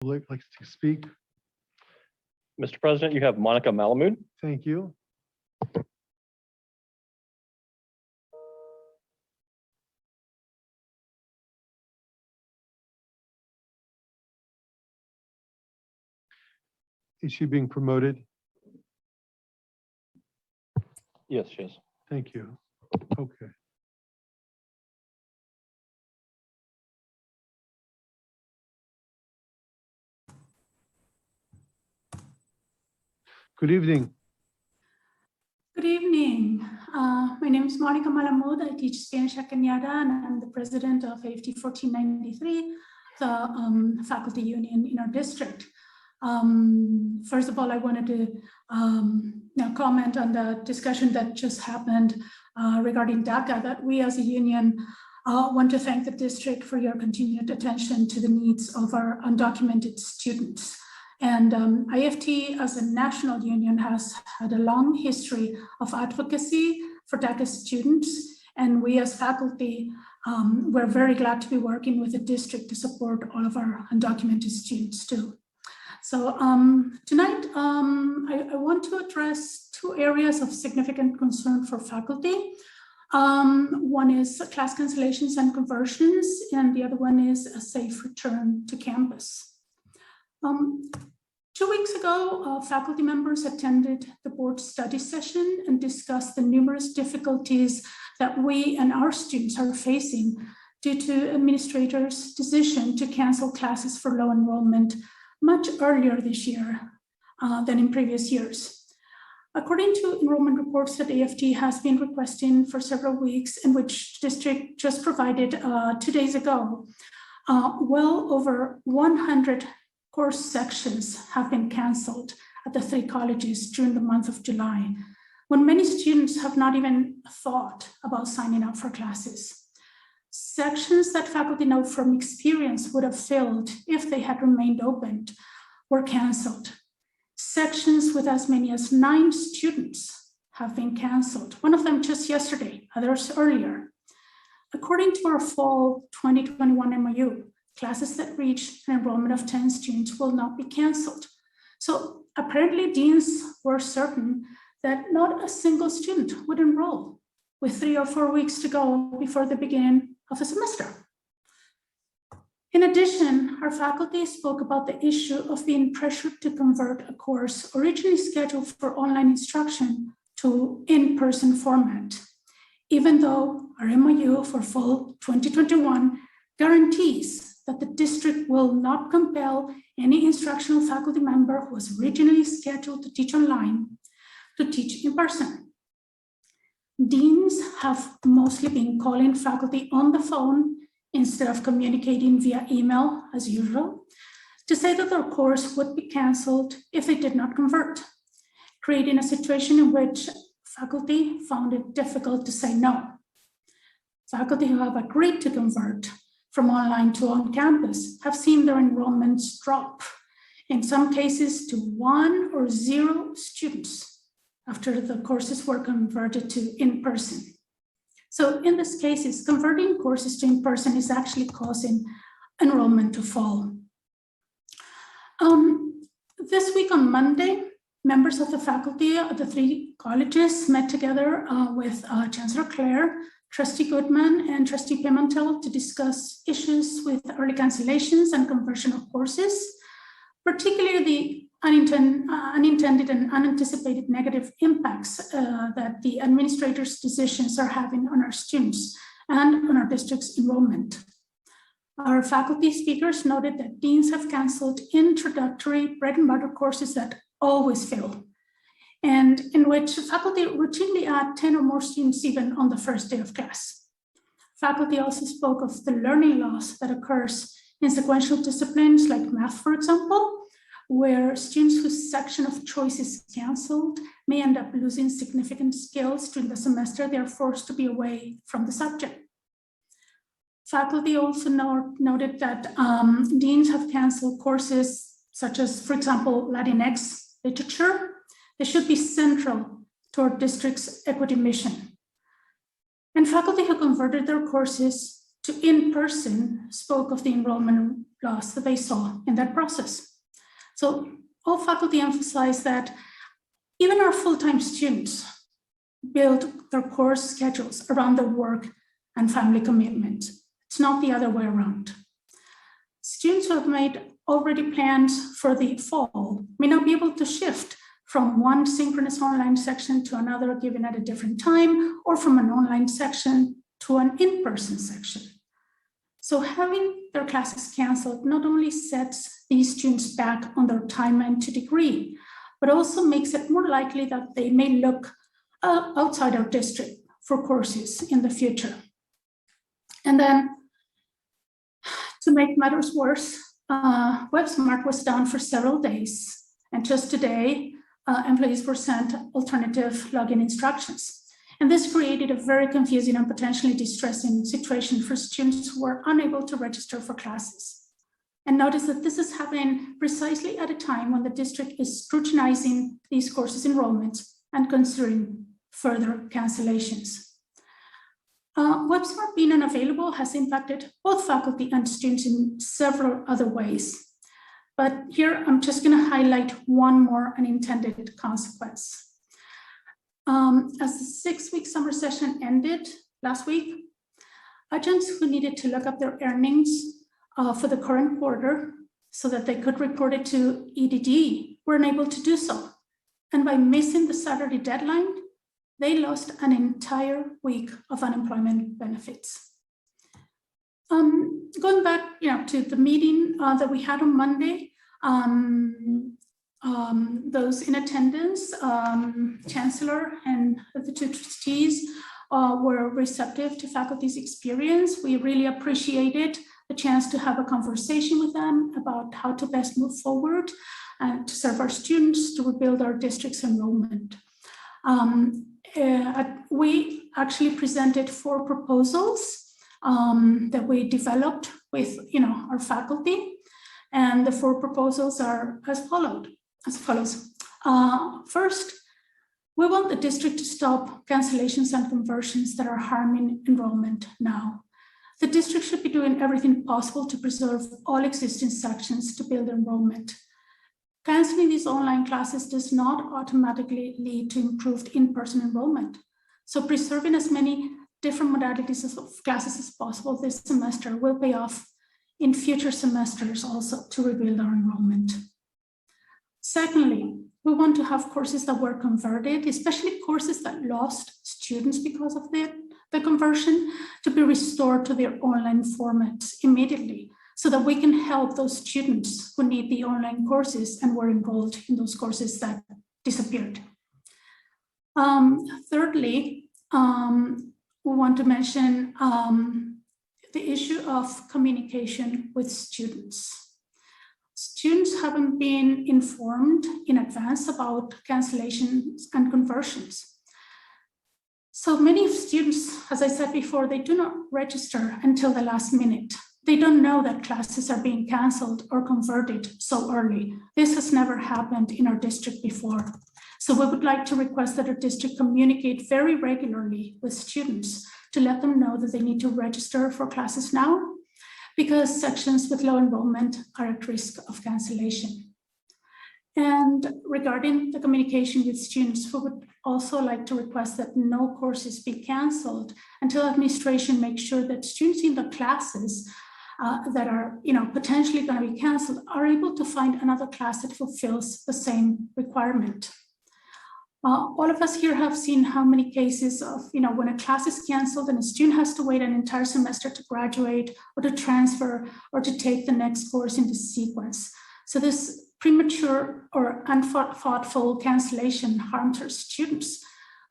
Like to speak? Mr. President, you have Monica Malamud. Thank you. Is she being promoted? Yes, she is. Thank you. Okay. Good evening. Good evening. My name is Monica Malamud. I teach Spanish at Cañada, and I'm the president of AFT 1493, the faculty union in our district. First of all, I wanted to comment on the discussion that just happened regarding DACA, that we as a union want to thank the district for your continued attention to the needs of our undocumented students. And AFT as a national union has had a long history of advocacy for DACA students. And we as faculty, we're very glad to be working with the district to support all of our undocumented students too. So tonight, I want to address two areas of significant concern for faculty. One is class cancellations and conversions, and the other one is a safe return to campus. 2 weeks ago, faculty members attended the board study session and discussed the numerous difficulties that we and our students are facing due to administrators' decision to cancel classes for low enrollment much earlier this year than in previous years. According to enrollment reports that AFT has been requesting for several weeks, and which district just provided 2 days ago, well over 100 course sections have been canceled at the 3 colleges during the month of July, when many students have not even thought about signing up for classes. Sections that faculty know from experience would have filled if they had remained open were canceled. Sections with as many as 9 students have been canceled, one of them just yesterday, others earlier. According to our fall 2021 MOU, classes that reach an enrollment of 10 students will not be canceled. So apparently deans were certain that not a single student would enroll with 3 or 4 weeks to go before the beginning of a semester. In addition, our faculty spoke about the issue of being pressured to convert a course originally scheduled for online instruction to in-person format, even though our MOU for fall 2021 guarantees that the district will not compel any instructional faculty member who was originally scheduled to teach online to teach in person. Deans have mostly been calling faculty on the phone instead of communicating via email as usual to say that their course would be canceled if they did not convert, creating a situation in which faculty found it difficult to say no. Faculty who have agreed to convert from online to on campus have seen their enrollments drop, in some cases to 1 or 0 students after the courses were converted to in-person. So in these cases, converting courses to in-person is actually causing enrollment to fall. This week on Monday, members of the faculty at the 3 colleges met together with Chancellor Claire, Trustee Goodman, and Trustee Pimentel to discuss issues with early cancellations and conversion of courses, particularly the unintended and unanticipated negative impacts that the administrators' decisions are having on our students and on our district's enrollment. Our faculty speakers noted that deans have canceled introductory bread and butter courses that always fill, and in which faculty routinely add 10 or more students even on the first day of class. Faculty also spoke of the learning loss that occurs in sequential disciplines like math, for example, where students whose section of choice is canceled may end up losing significant skills during the semester they are forced to be away from the subject. Faculty also noted that deans have canceled courses such as, for example, Latinx literature. They should be central to our district's equity mission. And faculty who converted their courses to in-person spoke of the enrollment loss that they saw in that process. So all faculty emphasize that even our full-time students build their course schedules around their work and family commitment. It's not the other way around. Students who have made already plans for the fall may not be able to shift from one synchronous online section to another given at a different time, or from an online section to an in-person section. So having their classes canceled not only sets these students back on their timeline to degree, but also makes it more likely that they may look outside our district for courses in the future. And then to make matters worse, WebSmart was down for several days. And just today, employees were sent alternative login instructions. And this created a very confusing and potentially distressing situation for students who were unable to register for classes. And notice that this is happening precisely at a time when the district is scrutinizing these courses enrollments and considering further cancellations. WebSmart being unavailable has impacted both faculty and students in several other ways. But here I'm just going to highlight one more unintended consequence. As the 6-week summer session ended last week, adjuncts who needed to look up their earnings for the current quarter so that they could report it to EDD were unable to do so. And by missing the Saturday deadline, they lost an entire week of unemployment benefits. Going back to the meeting that we had on Monday, those in attendance, Chancellor and the 2 trustees were receptive to faculty's experience. We really appreciated the chance to have a conversation with them about how to best move forward and to serve our students, to rebuild our district's enrollment. We actually presented 4 proposals that we developed with our faculty, and the 4 proposals are as follows. First, we want the district to stop cancellations and conversions that are harming enrollment now. The district should be doing everything possible to preserve all existing sections to build enrollment. Canceling these online classes does not automatically lead to improved in-person enrollment. So preserving as many different modalities of classes as possible this semester will pay off in future semesters also to rebuild our enrollment. Secondly, we want to have courses that were converted, especially courses that lost students because of the conversion, to be restored to their online formats immediately, so that we can help those students who need the online courses and were enrolled in those courses that disappeared. Thirdly, we want to mention the issue of communication with students. Students haven't been informed in advance about cancellations and conversions. So many students, as I said before, they do not register until the last minute. They don't know that classes are being canceled or converted so early. This has never happened in our district before. So we would like to request that our district communicate very regularly with students to let them know that they need to register for classes now, because sections with low enrollment are at risk of cancellation. And regarding the communication with students, we would also like to request that no courses be canceled until administration makes sure that students in the classes that are potentially going to be canceled are able to find another class that fulfills the same requirement. All of us here have seen how many cases of, when a class is canceled and a student has to wait an entire semester to graduate or to transfer or to take the next course in the sequence. So this premature or unthoughtful cancellation harms our students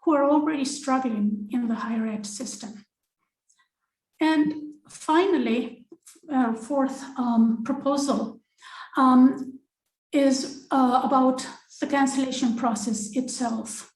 who are already struggling in the higher ed system. And finally, fourth proposal is about the cancellation process itself.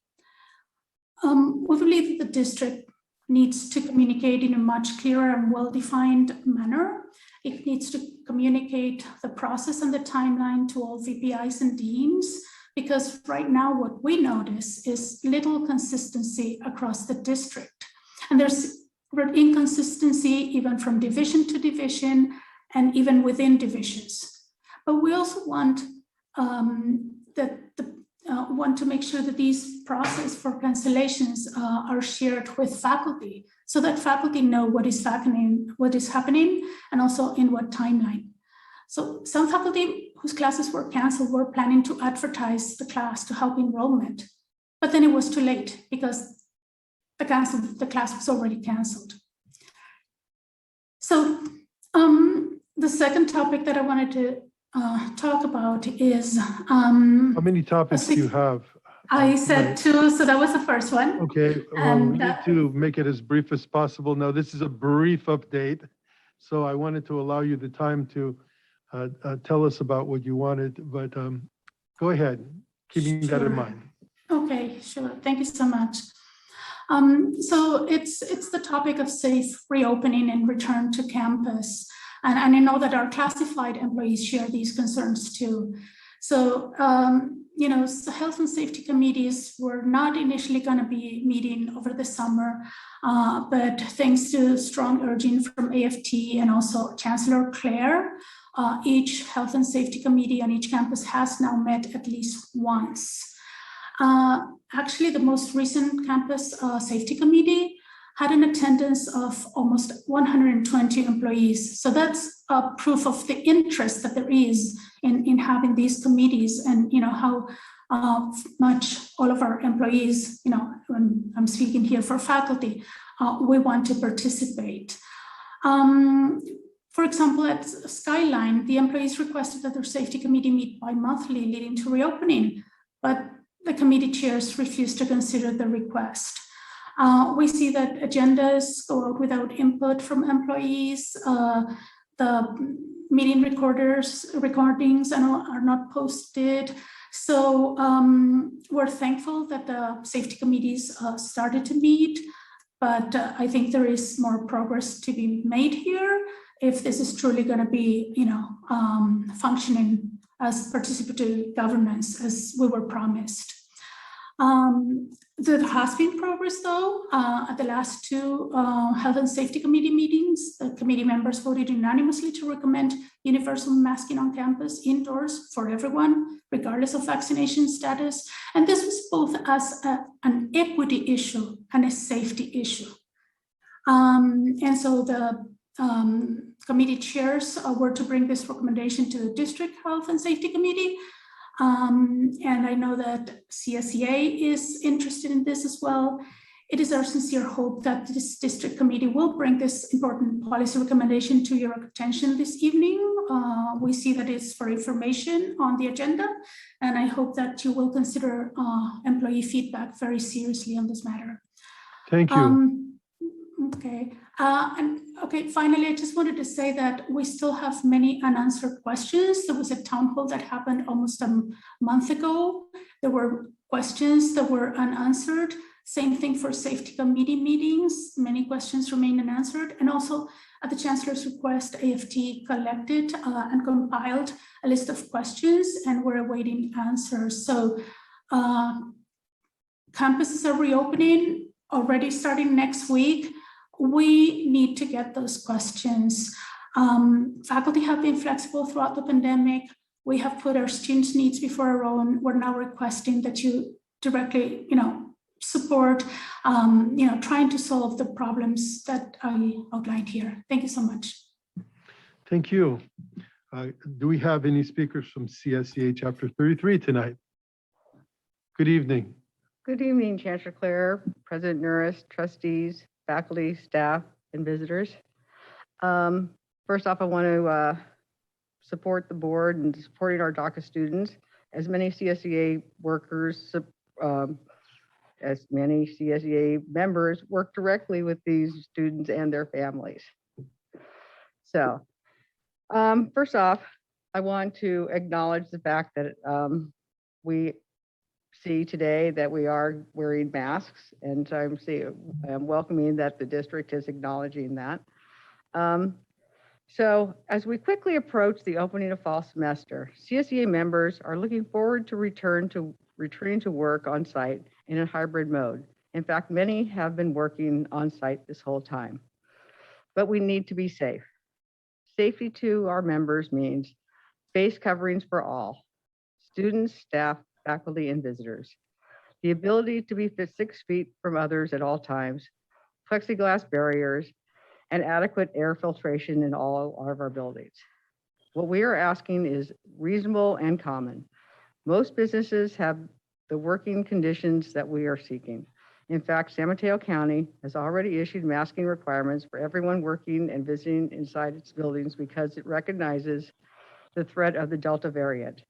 We believe that the district needs to communicate in a much clearer and well-defined manner. It needs to communicate the process and the timeline to all VPIs and deans, because right now what we notice is little consistency across the district. And there's inconsistency even from division to division and even within divisions. But we also want want to make sure that these process for cancellations are shared with faculty, so that faculty know what is happening, and also in what timeline. So some faculty whose classes were canceled were planning to advertise the class to help enrollment, but then it was too late because the class was already canceled. So the second topic that I wanted to talk about is How many topics do you have? I said 2, so that was the first one. Okay, well, we need to make it as brief as possible. Now, this is a brief update, so I wanted to allow you the time to tell us about what you wanted, but go ahead, keeping that in mind. Okay, sure. Thank you so much. So it's the topic of safe reopening and return to campus. And I know that our classified employees share these concerns too. So, you know, the health and safety committees were not initially going to be meeting over the summer, but thanks to strong urging from AFT and also Chancellor Claire, each health and safety committee on each campus has now met at least once. Actually, the most recent campus safety committee had an attendance of almost 120 employees. So that's proof of the interest that there is in having these committees, and you know how much all of our employees, you know, when I'm speaking here for faculty, we want to participate. For example, at Skyline, the employees requested that their safety committee meet bi-monthly leading to reopening, but the committee chairs refused to consider the request. We see that agendas go out without input from employees. The meeting recordings are not posted. So we're thankful that the safety committees started to meet, but I think there is more progress to be made here if this is truly going to be, you know, functioning as participatory governance as we were promised. There has been progress though. At the last 2 health and safety committee meetings, the committee members voted unanimously to recommend universal masking on campus indoors for everyone, regardless of vaccination status. And this was both as an equity issue and a safety issue. And so the committee chairs were to bring this recommendation to the district health and safety committee. And I know that CSEA is interested in this as well. It is our sincere hope that this district committee will bring this important policy recommendation to your attention this evening. We see that it's for information on the agenda, and I hope that you will consider employee feedback very seriously on this matter. Thank you. Okay. Finally, I just wanted to say that we still have many unanswered questions. There was a town hall that happened almost a month ago. There were questions that were unanswered. Same thing for safety committee meetings. Many questions remain unanswered. And also at the Chancellor's request, AFT collected and compiled a list of questions, and we're awaiting answers. So campuses are reopening already starting next week. We need to get those questions. Faculty have been flexible throughout the pandemic. We have put our students' needs before our own. We're now requesting that you directly, you know, support, you know, trying to solve the problems that I outlined here. Thank you so much. Thank you. Do we have any speakers from CSEA Chapter 33 tonight? Good evening. Good evening, Chancellor Claire, President Nuris, trustees, faculty, staff, and visitors. First off, I want to support the board and supporting our DACA students. As many CSEA workers, as many CSEA members work directly with these students and their families. So, first off, I want to acknowledge the fact that we see today that we are wearing masks, and so I'm welcoming that the district is acknowledging that. So as we quickly approach the opening of fall semester, CSEA members are looking forward to returning to work on site in a hybrid mode. In fact, many have been working on site this whole time, but we need to be safe. Safety to our members means face coverings for all, students, staff, faculty, and visitors. The ability to be 6 feet from others at all times, plexiglass barriers, and adequate air filtration in all of our buildings. What we are asking is reasonable and common. Most businesses have the working conditions that we are seeking. In fact, San Mateo County has already issued masking requirements for everyone working and visiting inside its buildings because it recognizes the threat of the Delta variant.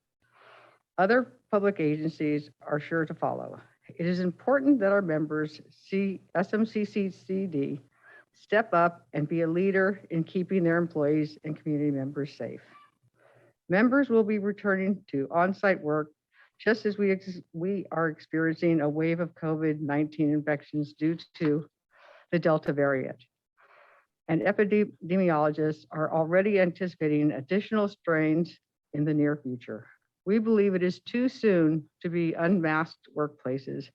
Other public agencies are sure to follow. It is important that our members see SMCCCD step up and be a leader in keeping their employees and community members safe. Members will be returning to on-site work just as we are experiencing a wave of COVID-19 infections due to the Delta variant. And epidemiologists are already anticipating additional strains in the near future. We believe it is too soon to be unmasked workplaces,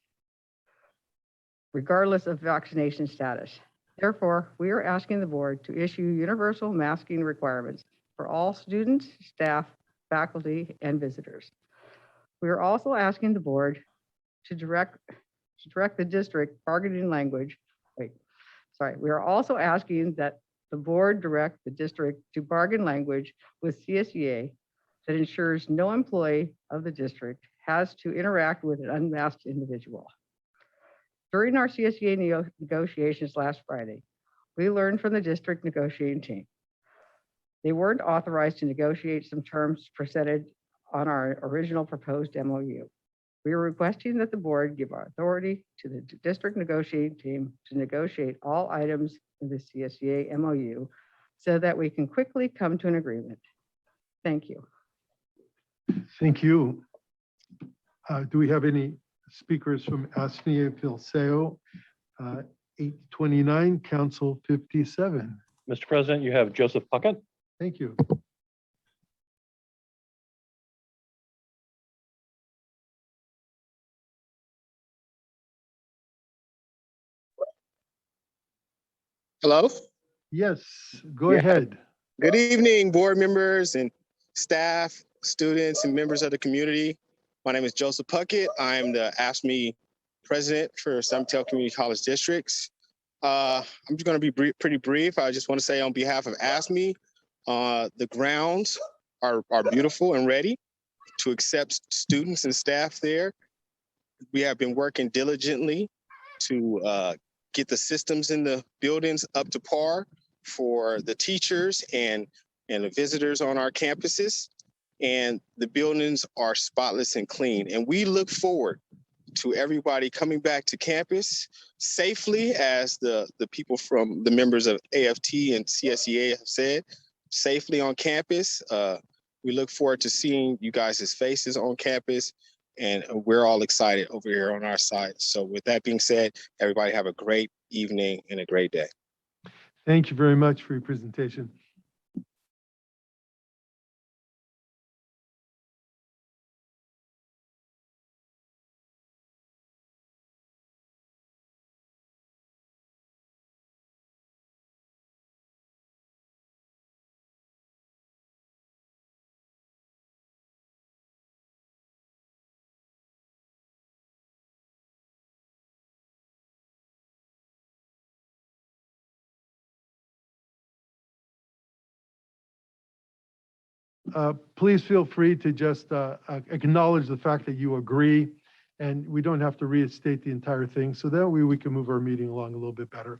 regardless of vaccination status. Therefore, we are asking the board to issue universal masking requirements for all students, staff, faculty, and visitors. We are also asking the board to direct the district bargaining language. We are also asking that the board direct the district to bargain language with CSEA that ensures no employee of the district has to interact with an unmasked individual. During our CSEA negotiations last Friday, we learned from the district negotiating team. They weren't authorized to negotiate some terms presented on our original proposed MOU. We are requesting that the board give our authority to the district negotiating team to negotiate all items in the CSEA MOU so that we can quickly come to an agreement. Thank you. Thank you. Do we have any speakers from AFSCME Filseo 829, Council 57? Mr. President, you have Joseph Puckett. Thank you. Hello. Yes, go Yeah. ahead. Good evening, board members and staff, students, and members of the community. My name is Joseph Puckett. I'm the AFSCME president for San Mateo Community College Districts. I'm just going to be pretty brief. I just want to say on behalf of AFSCME, the grounds are beautiful and ready to accept students and staff there. We have been working diligently to get the systems in the buildings up to par for the teachers and the visitors on our campuses. And the buildings are spotless and clean. And we look forward to everybody coming back to campus safely, as the people from the members of AFT and CSEA have said, safely on campus. We look forward to seeing you guys' faces on campus, and we're all excited over here on our side. So with that being said, everybody have a great evening and a great day. Thank you very much for your presentation. Please feel free to just acknowledge the fact that you agree, and we don't have to restate the entire thing, so that way we can move our meeting along a little bit better.